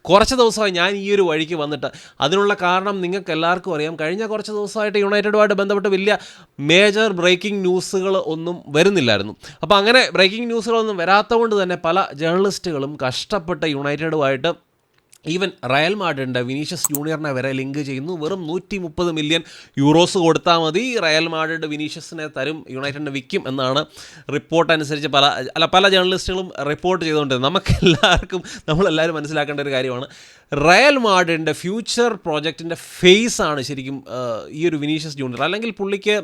കുറച്ച് ദിവസമായി ഞാൻ ഈ ഒരു വഴിക്ക് വന്നിട്ട്. അതിനുള്ള കാരണം നിങ്ങൾക്ക് എല്ലാവർക്കും അറിയാം. കഴിഞ്ഞ കുറച്ച് ദിവസമായിട്ട് യുണൈറ്റഡുമായിട്ട് ബന്ധപ്പെട്ട് വലിയ മേജർ ബ്രേക്കിംഗ് ന്യൂസുകൾ ഒന്നും വരുന്നില്ലായിരുന്നു. അപ്പോൾ അങ്ങനെ ബ്രേക്കിംഗ് ന്യൂസുകളൊന്നും വരാത്തതുകൊണ്ട് തന്നെ പല ജേർണലിസ്റ്റുകളും കഷ്ടപ്പെട്ട് യുണൈറ്റഡുമായിട്ട് ഈവൻ റയൽ മാഡ്രിഡിൻ്റെ വിനീഷ്യസ് ജൂനിയറിനെ വരെ ലിങ്ക് ചെയ്യുന്നു. വെറും 130 മില്യൺ യൂറോസ് കൊടുത്താൽ മതി, റയൽ മാഡ്രിഡ് വിനീഷ്യസിനെ തരും, യുണൈറ്റഡിനെ വിൽക്കും എന്നാണ് റിപ്പോർട്ട് അനുസരിച്ച് പല ജേർണലിസ്റ്റുകളും റിപ്പോർട്ട് ചെയ്തുകൊണ്ടിരുന്നത്. നമുക്കെല്ലാവർക്കും നമ്മളെല്ലാവരും മനസ്സിലാക്കേണ്ട ഒരു കാര്യമാണ്, റയൽ മാഡ്രിഡിൻ്റെ ഫ്യൂച്ചർ പ്രോജക്റ്റിൻ്റെ ഫേസ് ആണ് ശരിക്കും ഈ ഒരു വിനീഷ്യസ് ജൂനിയർ. അല്ലെങ്കിൽ പുള്ളിക്ക്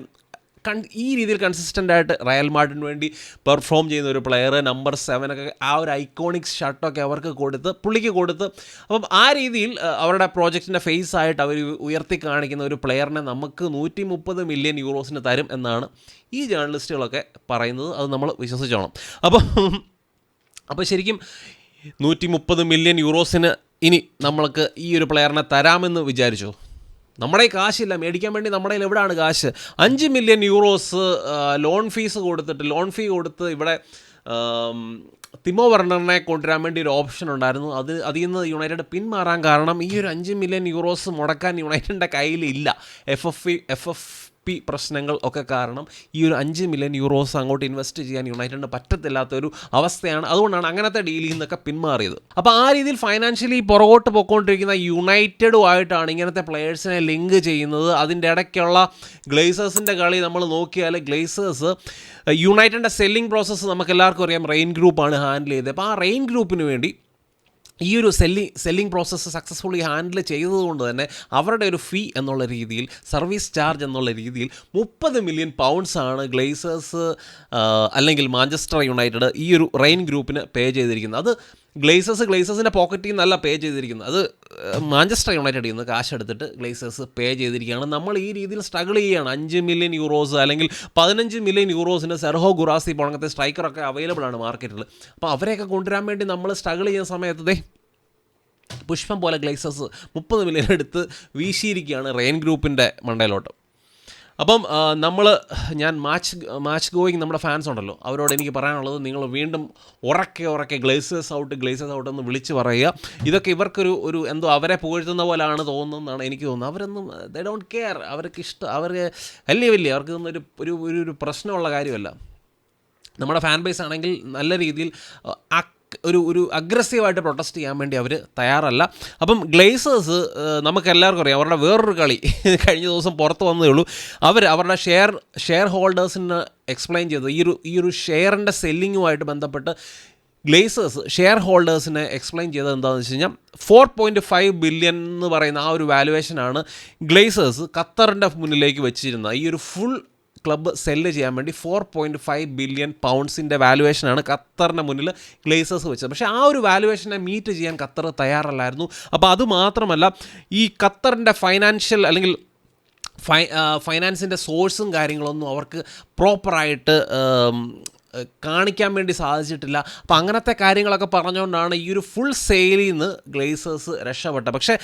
ഈ രീതിയിൽ കൺസിസ്റ്റൻ്റ് ആയിട്ട് റയൽ മാഡ്രിഡിന് വേണ്ടി പെർഫോം ചെയ്യുന്ന ഒരു പ്ലെയർ, നമ്പർ 7 ഒക്കെ ആ ഒരു ഐക്കോണിക് ഷർട്ടൊക്കെ അവർക്ക് പുള്ളിക്ക് കൊടുത്ത് അപ്പം ആ രീതിയിൽ അവരുടെ പ്രോജക്റ്റിൻ്റെ ഫേസ് ആയിട്ട് അവർ ഉയർത്തി കാണിക്കുന്ന ഒരു പ്ലെയറിനെ നമുക്ക് 130 മില്യൺ യൂറോസിന് തരും എന്നാണ് ഈ ജേർണലിസ്റ്റുകളൊക്കെ പറയുന്നത്. അത് നമ്മൾ വിശ്വസിച്ചോണം. അപ്പോൾ ശരിക്കും 130 മില്യൺ യൂറോസിന് ഇനി നമ്മൾക്ക് ഈ ഒരു പ്ലെയറിനെ തരാമെന്ന് വിചാരിച്ചു. നമ്മുടെ കാശില്ല, മേടിക്കാൻ വേണ്ടി നമ്മുടെ കയ്യിൽ എവിടെയാണ് കാശ്? 5 മില്യൺ യൂറോസ് ലോൺ ഫീ കൊടുത്ത് ഇവിടെ തിമോ വെർണറിനെ കൊണ്ടുവരാൻ വേണ്ടി ഒരു ഓപ്ഷൻ ഉണ്ടായിരുന്നു. അതിൽ നിന്ന് യുണൈറ്റഡ് പിന്മാറാൻ കാരണം ഈ ഒരു 5 മില്യൺ യൂറോസ് മുടക്കാൻ യുണൈറ്റഡിൻ്റെ കയ്യിലില്ല. എഫ് എഫ് പി പ്രശ്നങ്ങൾ ഒക്കെ കാരണം ഈ ഒരു 5 മില്യൺ യൂറോസ് അങ്ങോട്ട് ഇൻവെസ്റ്റ് ചെയ്യാൻ യുണൈറ്റഡിന് പറ്റത്തില്ലാത്തൊരു അവസ്ഥയാണ്. അതുകൊണ്ടാണ് അങ്ങനത്തെ ഡീലിൽ നിന്നൊക്കെ പിന്മാറിയത്. അപ്പോൾ ആ രീതിയിൽ ഫൈനാൻഷ്യലി പുറകോട്ട് പോയിക്കൊണ്ടിരിക്കുന്ന യുണൈറ്റഡുമായിട്ടാണ് ഇങ്ങനത്തെ പ്ലെയേഴ്സിനെ ലിങ്ക് ചെയ്യുന്നത്. അതിൻ്റെ ഇടയ്ക്കുള്ള ഗ്ലേസേഴ്സിൻ്റെ കളി നമ്മൾ നോക്കിയാൽ ഗ്ലേസേഴ്സ് യുണൈറ്റഡിൻ്റെ സെല്ലിംഗ് പ്രോസസ്സ് നമുക്കെല്ലാവർക്കും അറിയാം, റെയിൻ ഗ്രൂപ്പാണ് ഹാൻഡിൽ ചെയ്തത്. അപ്പോൾ ആ റെയിൻ ഗ്രൂപ്പിന് വേണ്ടി ഈ ഒരു സെല്ലിംഗ് പ്രോസസ്സ് സക്സസ്ഫുള്ളി ഹാൻഡിൽ ചെയ്തതുകൊണ്ട് തന്നെ അവരുടെ ഒരു ഫീ എന്നുള്ള രീതിയിൽ, സർവീസ് ചാർജ് എന്നുള്ള രീതിയിൽ 30 മില്യൺ പൗണ്ട്സാണ് ഗ്ലേസേഴ്സ് അല്ലെങ്കിൽ മാഞ്ചസ്റ്റർ യുണൈറ്റഡ് ഈ ഒരു റെയിൻ ഗ്രൂപ്പിന് പേ ചെയ്തിരിക്കുന്നത്. അത് ഗ്ലേസേഴ്സിൻ്റെ പോക്കറ്റിൽ നിന്നല്ല പേ ചെയ്തിരിക്കുന്നത്, അത് മാഞ്ചസ്റ്റർ യുണൈറ്റഡിൽ നിന്ന് കാശ് എടുത്തിട്ട് ഗ്ലേസേഴ്സ് പേ ചെയ്തിരിക്കുകയാണ്. നമ്മൾ ഈ രീതിയിൽ സ്ട്രഗിൾ ചെയ്യുകയാണ്. 5 മില്യൺ യൂറോസ് അല്ലെങ്കിൽ 15 മില്യൺ യൂറോസിന് സെർഹോ ഗുറാസി പോലത്തെ സ്ട്രൈക്കറൊക്കെ അവൈലബിൾ ആണ് മാർക്കറ്റിൽ. അപ്പോൾ അവരെയൊക്കെ കൊണ്ടുവരാൻ വേണ്ടി നമ്മൾ സ്ട്രഗിൾ ചെയ്യുന്ന സമയത്ത് പുഷ്പം പോലെ ഗ്ലേസേഴ്സ് 30 മില്യൺ എടുത്ത് വീശിയിരിക്കുകയാണ് റെയിൻ ഗ്രൂപ്പിൻ്റെ മണ്ടയിലോട്ട്. അപ്പം ഞാൻ മാച്ച് ഗോയിങ് നമ്മുടെ ഫാൻസ് ഉണ്ടല്ലോ, അവരോട് എനിക്ക് പറയാനുള്ളത്, നിങ്ങൾ വീണ്ടും ഉറക്കെ ഗ്ലേസേഴ്സ് ഔട്ട് എന്ന് വിളിച്ച് പറയുക. ഇതൊക്കെ ഇവർക്കൊരു എന്തോ അവരെ പുകഴ്ത്തുന്ന പോലെയാണ് തോന്നുന്നതെന്നാണ് എനിക്ക് തോന്നുന്നത്. അവരൊന്നും ദേ ഡോണ്ട് കെയർ, അവർക്ക് ഇഷ്ടം, അവർക്ക് ഇതൊന്നും ഒരു പ്രശ്നമുള്ള കാര്യമല്ല. നമ്മുടെ ഫാൻ ബേസ് ആണെങ്കിൽ നല്ല രീതിയിൽ ഒരു അഗ്രസീവായിട്ട് പ്രൊട്ടസ്റ്റ് ചെയ്യാൻ വേണ്ടി അവർ തയ്യാറല്ല. അപ്പം ഗ്ലേസേഴ്സ് നമുക്കെല്ലാവർക്കും അറിയാം, അവരുടെ വേറൊരു കളി കഴിഞ്ഞ ദിവസം പുറത്ത് വന്നതേ ഉള്ളൂ. അവരുടെ ഷെയർ ഹോൾഡേഴ്സിന് എക്സ്പ്ലെയിൻ ചെയ്തത് ഈ ഒരു ഷെയറിൻ്റെ സെല്ലിങ്ങുമായിട്ട് ബന്ധപ്പെട്ട് ഗ്ലേസേഴ്സ് ഷെയർ ഹോൾഡേഴ്സിനെ എക്സ്പ്ലെയിൻ ചെയ്തത് എന്താണെന്ന് വെച്ച് കഴിഞ്ഞാൽ 4.5 ബില്യൺ എന്ന് പറയുന്ന ആ ഒരു വാലുവേഷനാണ് ഗ്ലേസേഴ്സ് ഖത്തറിൻ്റെ മുന്നിലേക്ക് വെച്ചിരുന്നത്. ഈ ഒരു ഫുൾ ക്ലബ്ബ് സെല്ല് ചെയ്യാൻ വേണ്ടി 4.5 ബില്യൺ പൗണ്ട്സിൻ്റെ വാലുവേഷനാണ് ഖത്തറിൻ്റെ മുന്നിൽ ഗ്ലേസേഴ്സ് വെച്ചത്. പക്ഷേ ആ ഒരു വാലുവേഷനെ മീറ്റ് ചെയ്യാൻ ഖത്തർ തയ്യാറല്ലായിരുന്നു. അപ്പോൾ അതുമാത്രമല്ല, ഈ ഖത്തറിൻ്റെ ഫൈനാൻഷ്യൽ അല്ലെങ്കിൽ ഫൈനാൻസിൻ്റെ സോഴ്സും കാര്യങ്ങളൊന്നും അവർക്ക് പ്രോപ്പറായിട്ട് കാണിക്കാൻ വേണ്ടി സാധിച്ചിട്ടില്ല. അപ്പോൾ അങ്ങനത്തെ കാര്യങ്ങളൊക്കെ പറഞ്ഞുകൊണ്ടാണ് ഈ ഒരു ഫുൾ സെയിലിൽ നിന്ന് ഗ്ലേസേഴ്സ് രക്ഷപ്പെട്ടത്. പക്ഷേ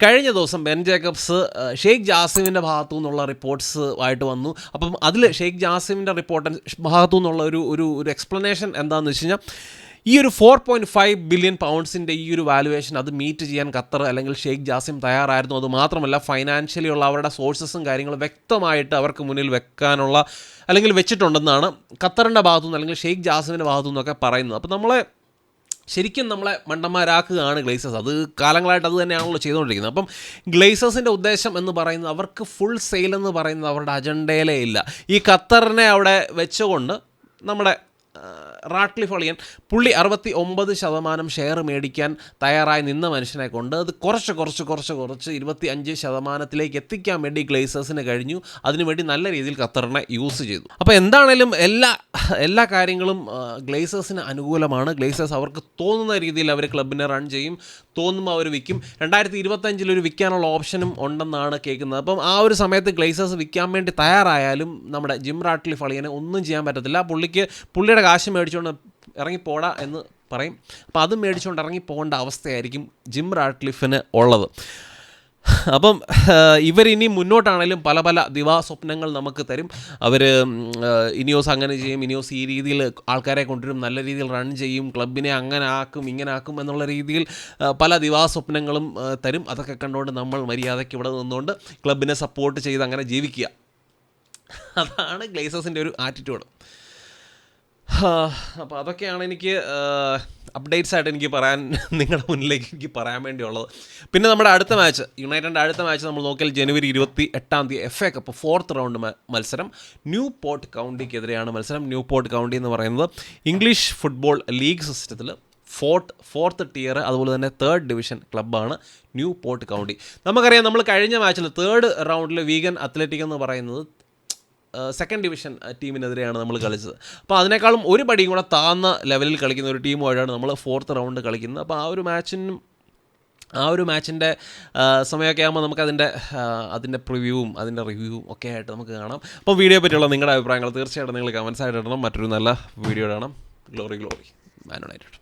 കഴിഞ്ഞ ദിവസം ബെൻ ജേക്കബ്സ് ഷെയ്ഖ് ജാസിമിൻ്റെ ഭാഗത്തു നിന്നുള്ള റിപ്പോർട്ട്സ് ആയിട്ട് വന്നു. അപ്പം അതിൽ ഷെയ്ഖ് ജാസിമിൻ്റെ ഭാഗത്തു നിന്നുള്ള ഒരു എക്സ്പ്ലനേഷൻ എന്താണെന്ന് വെച്ച് കഴിഞ്ഞാൽ, ഈ ഒരു 4.5 ബില്യൺ പൗണ്ട്സിൻ്റെ ഈ ഒരു വാലുവേഷൻ അത് മീറ്റ് ചെയ്യാൻ ഖത്തർ അല്ലെങ്കിൽ ഷെയ്ഖ് ജാസിം തയ്യാറായിരുന്നു. അതുമാത്രമല്ല, ഫൈനാൻഷ്യലി ഉള്ള അവരുടെ സോഴ്സസും കാര്യങ്ങളും വ്യക്തമായിട്ട് അവർക്ക് മുന്നിൽ വെക്കാനുള്ള അല്ലെങ്കിൽ വെച്ചിട്ടുണ്ടെന്നാണ് ഖത്തറിൻ്റെ ഭാഗത്തുനിന്ന് അല്ലെങ്കിൽ ഷെയ്ഖ് ജാസിമിൻ്റെ ഭാഗത്തു നിന്നൊക്കെ പറയുന്നത്. അപ്പോൾ ശരിക്കും നമ്മളെ മണ്ടന്മാരാക്കുകയാണ് ഗ്ലേസേഴ്സ്. അത് കാലങ്ങളായിട്ട് അത് തന്നെയാണല്ലോ ചെയ്തുകൊണ്ടിരിക്കുന്നത്. അപ്പം ഗ്ലേസേഴ്സിൻ്റെ ഉദ്ദേശം എന്ന് പറയുന്നത്, അവർക്ക് ഫുൾ സെയിൽ എന്ന് പറയുന്നത് അവരുടെ അജണ്ടയിലേ ഇല്ല. ഈ ഖത്തറിനെ അവിടെ വെച്ചുകൊണ്ട് നമ്മുടെ റാഡ്ക്ലിഫ് അളിയൻ പുള്ളി 69% ഷെയർ മേടിക്കാൻ തയ്യാറായി നിന്ന മനുഷ്യനെ കൊണ്ട് അത് കുറച്ച് 25% എത്തിക്കാൻ വേണ്ടി ഗ്ലേസേഴ്സിന് കഴിഞ്ഞു. അതിനുവേണ്ടി നല്ല രീതിയിൽ ഖത്തറിനെ യൂസ് ചെയ്തു. അപ്പോൾ എന്താണേലും എല്ലാ കാര്യങ്ങളും ഗ്ലേസേഴ്സിന് അനുകൂലമാണ്. ഗ്ലേസേഴ്സ് അവർക്ക് തോന്നുന്ന രീതിയിൽ അവർ ക്ലബിനെ റൺ ചെയ്യും, തോന്നുമ്പോൾ അവർ വിൽക്കും. 2025 ഒരു വിൽക്കാനുള്ള ഓപ്ഷനും ഉണ്ടെന്നാണ് കേൾക്കുന്നത്. അപ്പം ആ ഒരു സമയത്ത് ഗ്ലേസേഴ്സ് വിൽക്കാൻ വേണ്ടി തയ്യാറായാലും നമ്മുടെ ജിം റാഡ്ക്ലിഫ് അളിയനെ ഒന്നും ചെയ്യാൻ പറ്റത്തില്ല. പുള്ളിയുടെ കാശ് മേടിച്ചുകൊണ്ട് ഇറങ്ങിപ്പോടാ എന്ന് പറയും. അപ്പോൾ അതും മേടിച്ചുകൊണ്ട് ഇറങ്ങിപ്പോകേണ്ട അവസ്ഥയായിരിക്കും ജിം റാഡ്ക്ലിഫിന് ഉള്ളത്. അപ്പം ഇവരിനി മുന്നോട്ടാണെങ്കിലും പല പല ദിവാസ്വപ്നങ്ങൾ നമുക്ക് തരും. അവർ ഇനിയോസ് അങ്ങനെ ചെയ്യും, ഇനിയോസ് ഈ രീതിയിൽ ആൾക്കാരെ കൊണ്ടുവരും, നല്ല രീതിയിൽ റൺ ചെയ്യും, ക്ലബിനെ അങ്ങനെ ആക്കും ഇങ്ങനെ ആക്കും എന്നുള്ള രീതിയിൽ പല ദിവാസ്വപ്നങ്ങളും തരും. അതൊക്കെ കണ്ടുകൊണ്ട് നമ്മൾ മര്യാദയ്ക്ക് ഇവിടെ നിന്നുകൊണ്ട് ക്ലബിനെ സപ്പോർട്ട് ചെയ്ത് അങ്ങനെ ജീവിക്കുക. അതാണ് ഗ്ലേസേഴ്സിൻ്റെ ഒരു ആറ്റിറ്റ്യൂഡ്. അപ്പോൾ അതൊക്കെയാണ് എനിക്ക് അപ്ഡേറ്റ്സ് ആയിട്ട് എനിക്ക് പറയാൻ നിങ്ങളുടെ മുന്നിലേക്ക് എനിക്ക് പറയാൻ വേണ്ടിയുള്ളത്. പിന്നെ നമ്മുടെ അടുത്ത മാച്ച്, യുണൈറ്റഡിൻ്റെ അടുത്ത മാച്ച് നമ്മൾ നോക്കിയാൽ ജനുവരി 28 FA കപ്പ് 4th റൗണ്ട് മത്സരം ന്യൂ പോർട്ട് കൗണ്ടിക്കെതിരെയാണ് മത്സരം. ന്യൂ പോർട്ട് കൗണ്ടി എന്ന് പറയുന്നത് ഇംഗ്ലീഷ് ഫുട്ബോൾ ലീഗ് സിസ്റ്റത്തിൽ ഫോർത്ത് ടിയർ അതുപോലെ തന്നെ 3rd ഡിവിഷൻ ക്ലബ്ബാണ് ന്യൂ പോർട്ട് കൗണ്ടി. നമുക്കറിയാം, നമ്മൾ കഴിഞ്ഞ മാച്ചിൽ 3rd റൗണ്ടിൽ വീഗൻ അത്ലറ്റിക് എന്ന് പറയുന്നത് 2nd ഡിവിഷൻ ടീമിനെതിരെയാണ് നമ്മൾ കളിച്ചത്. അപ്പോൾ അതിനേക്കാളും ഒരു പടിയും കൂടെ താഴ്ന്ന ലെവലിൽ കളിക്കുന്ന ഒരു ടീമുമായിട്ടാണ് നമ്മൾ 4th റൗണ്ട് കളിക്കുന്നത്. അപ്പോൾ ആ ഒരു മാച്ചിൻ്റെ സമയമൊക്കെ ആകുമ്പോൾ നമുക്ക് അതിൻ്റെ പ്രിവ്യൂവും അതിൻ്റെ റിവ്യൂവും ഒക്കെ ആയിട്ട് നമുക്ക് കാണാം. അപ്പോൾ വീഡിയോയെ പറ്റിയുള്ള നിങ്ങളുടെ അഭിപ്രായങ്ങൾ തീർച്ചയായിട്ടും നിങ്ങൾ കമൻസ് ആയിട്ട് ഇടണം. മറ്റൊരു നല്ല വീഡിയോ കാണാം. Glory Man United.